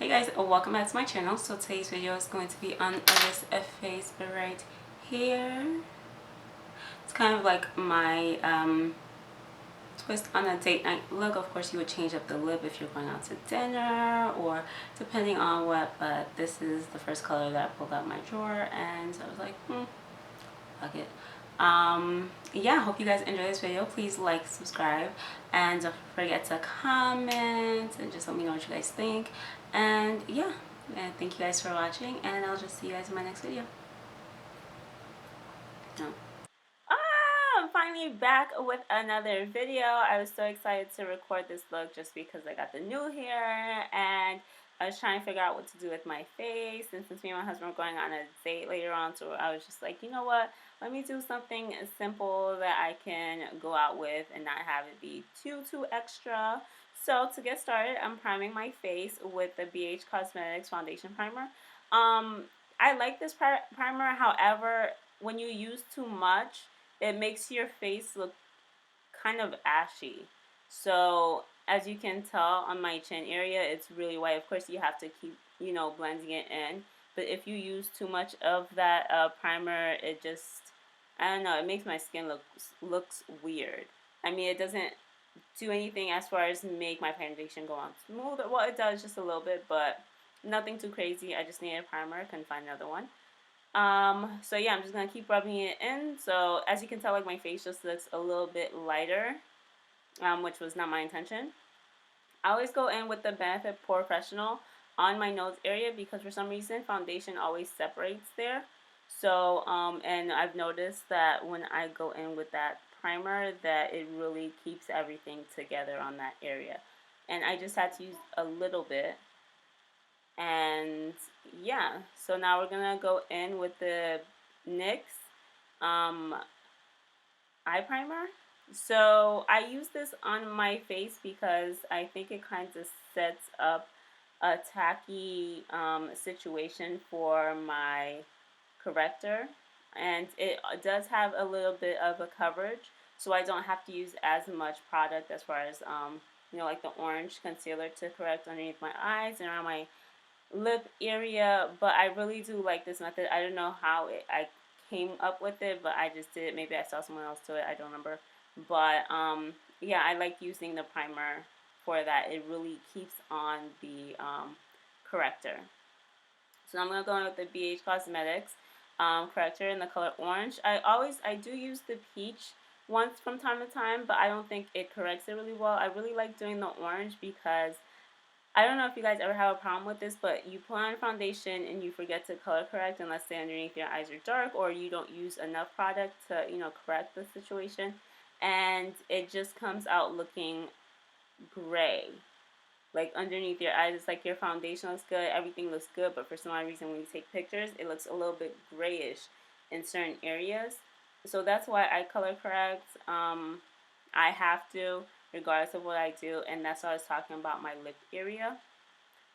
Hey guys, welcome back to my channel. So today's video is going to be on this face right here. It's kind of like my twist on a date night look. Of course, you would change up the lip if you're going out to dinner or depending on what, but this is the first color that I pulled out my drawer, and so I was like, fuck it. Yeah, hope you guys enjoy this video. Please like, subscribe, and don't forget to comment and just let me know what you guys think. And yeah, and thank you guys for watching, and I'll just see you guys in my next video. No. I'm finally back with another video. I was so excited to record this look just because I got the new hair and I was trying to figure out what to do with my face. And since me and my husband were going on a date later on, so I was just like, you know what? Let me do something simple that I can go out with and not have it be too extra. So to get started, I'm priming my face with the BH Cosmetics Foundation Primer. I like this primer. However, when you use too much, it makes your face look kind of ashy. So as you can tell on my chin area, it's really white. Of course, you have to keep, blending it in. But if you use too much of that primer, it just, I don't know, it makes my skin looks weird. I mean, it doesn't do anything as far as make my foundation go on smooth. Well, it does just a little bit, but nothing too crazy. I just needed a primer. Couldn't find another one. So yeah, I'm just gonna keep rubbing it in. So as you can tell, like my face just looks a little bit lighter, which was not my intention. I always go in with the Benefit Professional on my nose area because for some reason foundation always separates there. So and I've noticed that when I go in with that primer, that it really keeps everything together on that area. And I just had to use a little bit. And yeah, so now we're gonna go in with the NYX eye primer. So I use this on my face because I think it kind of sets up a tacky situation for my corrector, and it does have a little bit of a coverage, so I don't have to use as much product as far as like the orange concealer to correct underneath my eyes and around my lip area. But I really do like this method. I don't know how I came up with it, but I just did it. Maybe I saw someone else do it, I don't remember. But yeah, I like using the primer for that. It really keeps on the corrector. So I'm going to go in with the BH Cosmetics corrector in the color orange. I do use the peach once from time to time, but I don't think it corrects it really well. I really like doing the orange because I don't know if you guys ever have a problem with this, but you put on foundation and you forget to color correct, and let's say underneath your eyes are dark, or you don't use enough product to, correct the situation, and it just comes out looking gray. Like underneath your eyes, it's like your foundation looks good, everything looks good, but for some odd reason when you take pictures, it looks a little bit grayish in certain areas. So that's why I color correct. I have to, regardless of what I do, and that's why I was talking about my lip area.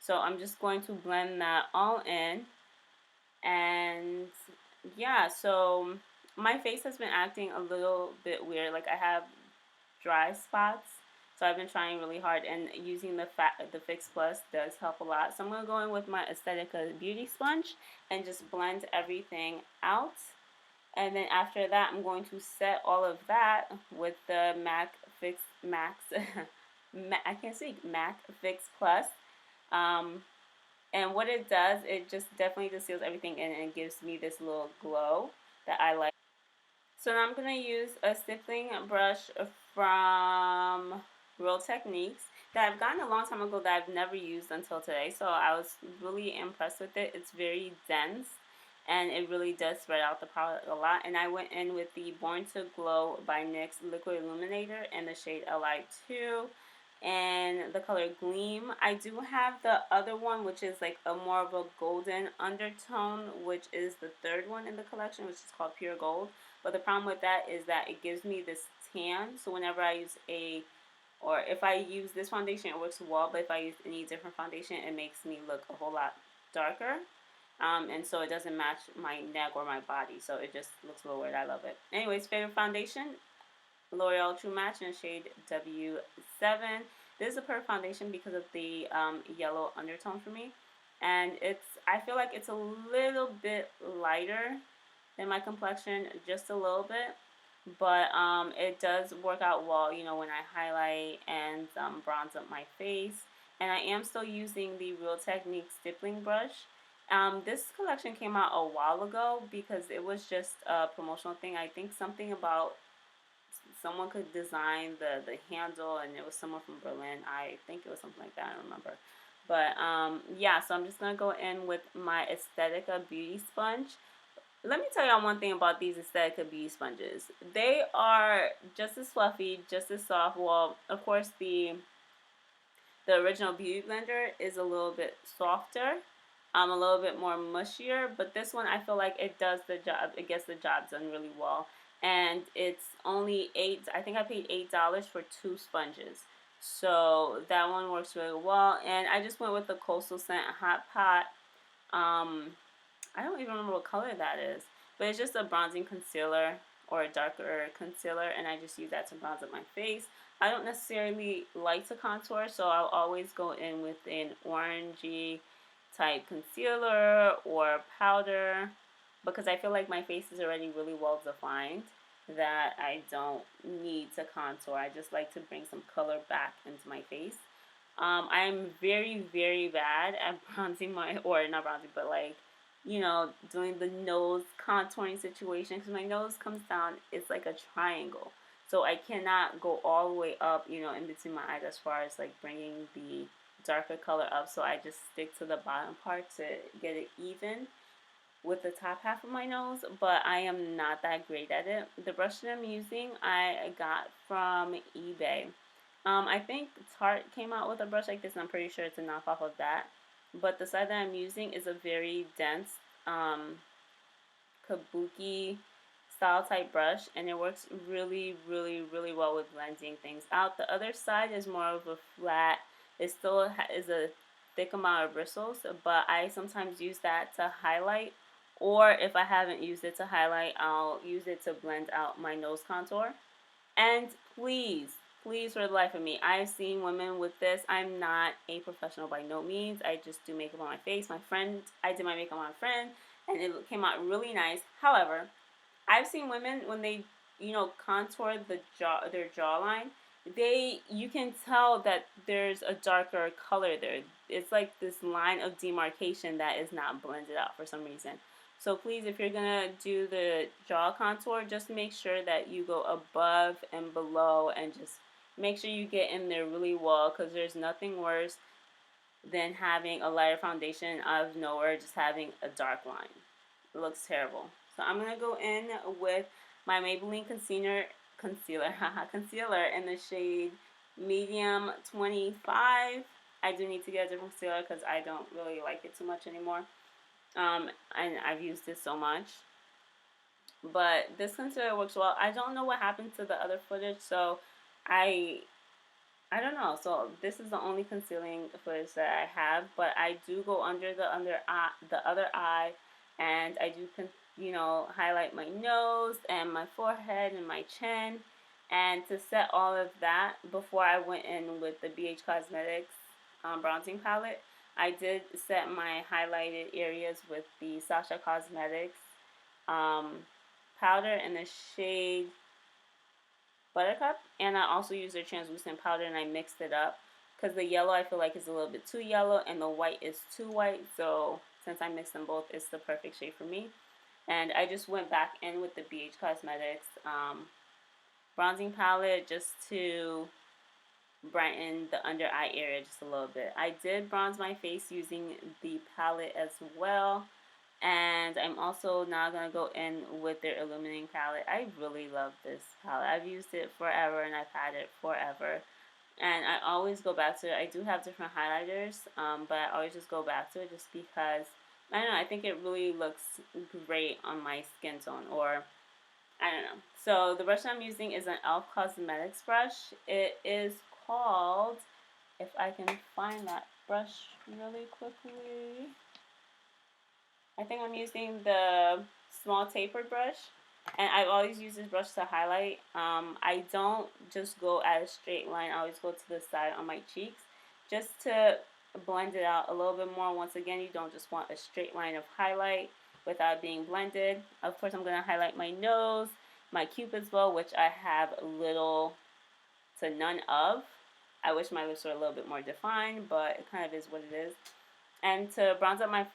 So I'm just going to blend that all in, and yeah, so my face has been acting a little bit weird. Like I have dry spots, so I've been trying really hard, and using the Fix Plus does help a lot. So I'm going to go in with my Aesthetica Beauty Sponge and just blend everything out. And then after that, I'm going to set all of that with the MAC Fix Max. I can't speak. MAC Fix Plus. And what it does, it just definitely just seals everything in and gives me this little glow that I like. So now I'm going to use a stippling brush from Real Techniques that I've gotten a long time ago that I've never used until today. So I was really impressed with it. It's very dense, and it really does spread out the product a lot. And I went in with the Born to Glow by NYX Liquid Illuminator in the shade LI2 and the color Gleam. I do have the other one, which is like a more of a golden undertone, which is the third one in the collection, which is called Pure Gold. But the problem with that is that it gives me this tan. So whenever I use or if I use this foundation, it works well. But if I use any different foundation, it makes me look a whole lot darker. And so it doesn't match my neck or my body. So it just looks a little weird. I love it. Anyways, favorite foundation, L'Oreal True Match in shade W7. This is a perfect foundation because of the yellow undertone for me. And I feel like it's a little bit lighter than my complexion, just a little bit. But it does work out well, you know, when I highlight and bronze up my face. And I am still using the Real Technique stippling brush. This collection came out a while ago because it was just a promotional thing. I think something about someone could design the handle, and it was someone from Berlin. I think it was something like that. I don't remember. But yeah, so I'm just going to go in with my Aesthetica Beauty Sponge. Let me tell y'all one thing about these Aesthetica Beauty Sponges. They are just as fluffy, just as soft. Well, of course, the original Beauty Blender is a little bit softer, a little bit more mushier, but this one I feel like it does the job. It gets the job done really well, and it's only I think I paid $8 for 2 sponges, so that one works really well. And I just went with the Coastal Scent Hot Pot. I don't even remember what color that is, but it's just a bronzing concealer or a darker concealer, and I just use that to bronze up my face. I don't necessarily like to contour, so I'll always go in with an orangey type concealer or powder because I feel like my face is already really well defined that I don't need to contour. I just like to bring some color back into my face. I'm very, very bad at bronzing or not bronzing, but like, you know, doing the nose contouring situation because my nose comes down, it's like a triangle. So I cannot go all the way up, you know, in between my eyes as far as like bringing the darker color up. So I just stick to the bottom part to get it even with the top half of my nose, but I am not that great at it. The brush that I'm using, I got from eBay. I think Tarte came out with a brush like this, and I'm pretty sure it's a knockoff of that. But the side that I'm using is a very dense kabuki style type brush, and it works really, really, really well with blending things out. The other side is more of a flat. It still is a thick amount of bristles, but I sometimes use that to highlight, or if I haven't used it to highlight, I'll use it to blend out my nose contour. And please, please, for the life of me, I've seen women with this. I'm not a professional by no means. I just do makeup on my face. I did my makeup on my friend, and it came out really nice. However, I've seen women when they, you know, contour their jawline, you can tell that there's a darker color there. It's like this line of demarcation that is not blended out for some reason. So please, if you're gonna do the jaw contour, just make sure that you go above and below, and just make sure you get in there really well, because there's nothing worse than having a lighter foundation out of nowhere, just having a dark line. It looks terrible. So I'm gonna go in with my Maybelline concealer in the shade medium 25. I do need to get a different concealer because I don't really like it too much anymore. And I've used it so much. But this concealer works well. I don't know what happened to the other footage, so I don't know. So this is the only concealing footage that I have, but I do go under the other eye, and I do you know, highlight my nose and my forehead and my chin. And to set all of that, before I went in with the BH Cosmetics bronzing palette, I did set my highlighted areas with the Sasha Cosmetics powder in the shade Buttercup, and I also used their translucent powder, and I mixed it up because the yellow I feel like is a little bit too yellow and the white is too white. So since I mixed them both, it's the perfect shade for me. And I just went back in with the BH Cosmetics bronzing palette just to brighten the under eye area just a little bit. I did bronze my face using the palette as well. And I'm also now going to go in with their illuminating palette. I really love this palette. I've used it forever, and I've had it forever. And I always go back to it. I do have different highlighters, but I always just go back to it just because, I don't know, I think it really looks great on my skin tone, or I don't know. So the brush I'm using is an e.l.f. Cosmetics brush. It is called, if I can find that brush really quickly, I think I'm using the small tapered brush. And I've always used this brush to highlight. I don't just go at a straight line. I always go to the side on my cheeks just to blend it out a little bit more. Once again, you don't just want a straight line of highlight without being blended. Of course, I'm going to highlight my nose, my cupid's bow, which I have little to none of. I wish my lips were a little bit more defined, but it kind of is what it is. And to bronze up my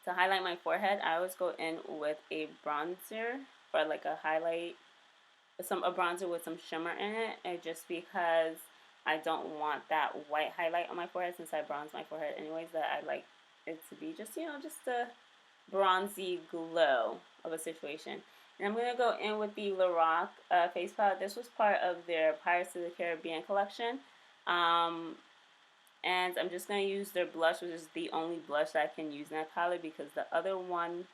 to highlight my forehead, I always go in with a bronzer or like a highlight, a bronzer with some shimmer in it, and just because I don't want that white highlight on my forehead since I bronze my forehead anyways, that I like it to be just, just a bronzy glow of a situation. And I'm going to go in with the Lorac face palette. This was part of their Pirates of the Caribbean collection. And I'm just going to use their blush, which is the only blush that I can use in that palette because the other one,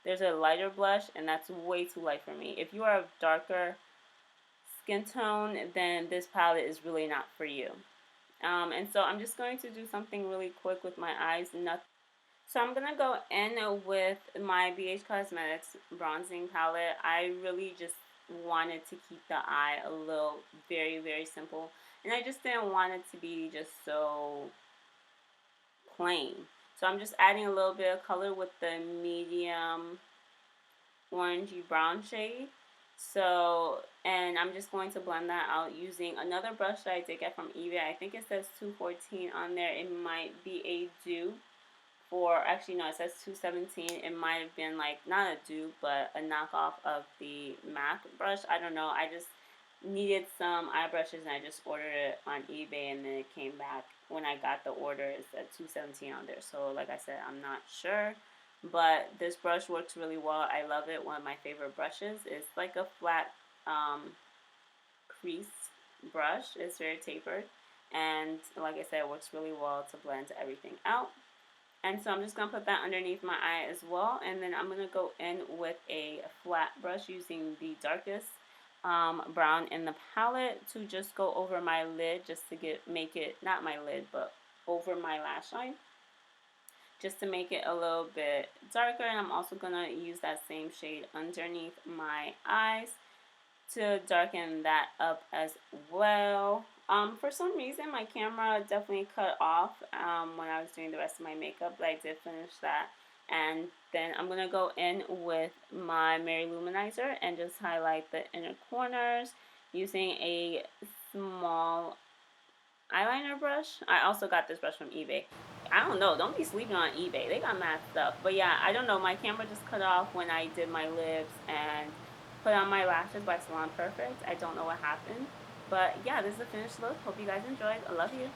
there's a lighter blush, and that's way too light for me. If you are of darker skin tone, then this palette is really not for you. And so I'm just going to do something really quick with my eyes. So I'm going to go in with my BH Cosmetics bronzing palette. I really just wanted to keep the eye a little very, very simple. And I just didn't want it to be just so plain. So I'm just adding a little bit of color with the medium orangey brown shade. So, and I'm just going to blend that out using another brush that I did get from eBay. I think it says 214 on there. It might be a dupe for, actually no, it says 217. It might have been like, not a dupe, but a knockoff of the MAC brush. I don't know. I just needed some eye brushes and I just ordered it on eBay, and then it came back when I got the order. It said 217 on there. So like I said, I'm not sure. But this brush works really well. I love it. One of my favorite brushes. It's like a flat crease brush. It's very tapered. And like I said, it works really well to blend everything out. And so I'm just going to put that underneath my eye as well. And then I'm going to go in with a flat brush using the darkest brown in the palette to just go over my lid, just to make it, not my lid, but over my lash line, just to make it a little bit darker. And I'm also going to use that same shade underneath my eyes to darken that up as well. For some reason, my camera definitely cut off when I was doing the rest of my makeup, but I did finish that. And then I'm going to go in with my Mary Luminizer and just highlight the inner corners using a small eyeliner brush. I also got this brush from eBay. I don't know. Don't be sleeping on eBay. They got mad stuff. But yeah, I don't know. My camera just cut off when I did my lips and put on my lashes by Salon Perfect. I don't know what happened. But yeah, this is the finished look. Hope you guys enjoyed. I love you.